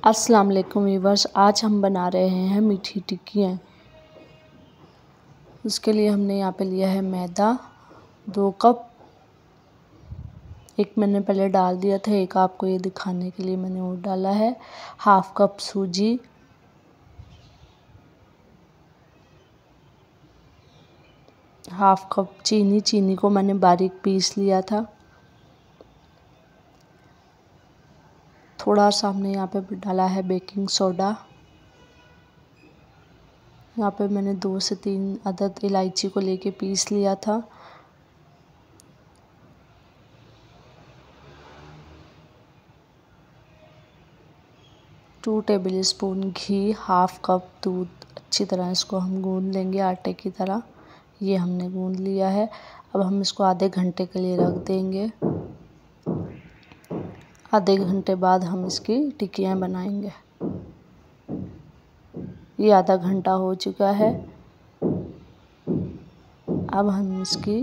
अस्सलाम वालेकुम व्यूअर्स, आज हम बना रहे हैं मीठी टिक्कियाँ। उसके लिए हमने यहाँ पे लिया है मैदा 2 कप। एक मैंने पहले डाल दिया था, एक आपको ये दिखाने के लिए मैंने और डाला है। हाफ कप सूजी, हाफ कप चीनी को मैंने बारीक पीस लिया था। थोड़ा सा हमने यहाँ पे डाला है बेकिंग सोडा। यहाँ पे मैंने 2 से 3 अदद इलायची को लेके पीस लिया था। Two tablespoon ghee, half cup दूध। अच्छी तरह इसको हम गूंद लेंगे आटे की तरह। ये हमने गूंद लिया है। अब हम इसको आधे घंटे के लिए रख देंगे। आधे घंटे बाद हम इसकी टिक्कियाँ बनाएंगे। ये आधा घंटा हो चुका है। अब हम इसकी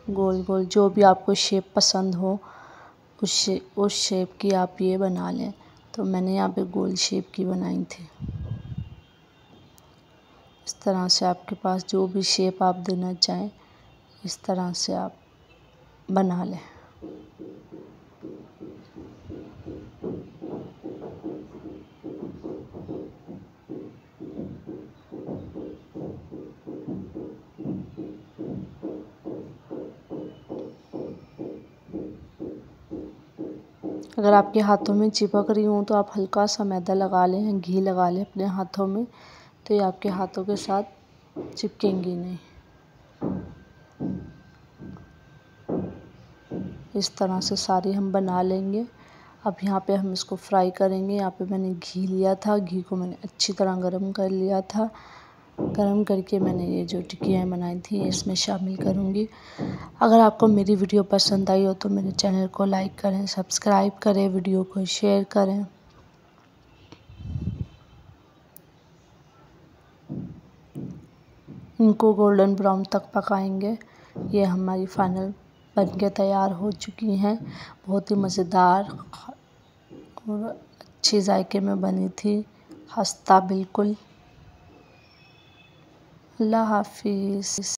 गोल गोल जो भी आपको शेप पसंद हो उस शेप की आप ये बना लें। तो मैंने यहाँ पे गोल शेप की बनाई थी। इस तरह से आपके पास जो भी शेप आप देना चाहें इस तरह से आप बना लें। अगर आपके हाथों में चिपक रही हो तो आप हल्का सा मैदा लगा लें, घी लगा लें अपने हाथों में, तो ये आपके हाथों के साथ चिपकेंगी नहीं। इस तरह से सारी हम बना लेंगे। अब यहाँ पे हम इसको फ्राई करेंगे। यहाँ पे मैंने घी लिया था, घी को मैंने अच्छी तरह गरम कर लिया था। गरम करके मैंने ये जो टिक्कियाँ बनाई थी इसमें शामिल करूँगी। अगर आपको मेरी वीडियो पसंद आई हो तो मेरे चैनल को लाइक करें, सब्सक्राइब करें, वीडियो को शेयर करें। इनको गोल्डन ब्राउन तक पकाएंगे। ये हमारी फाइनल बनके तैयार हो चुकी हैं। बहुत ही मज़ेदार और अच्छी जायके में बनी थी, खस्ता बिल्कुल। अल्लाह हाफिज़।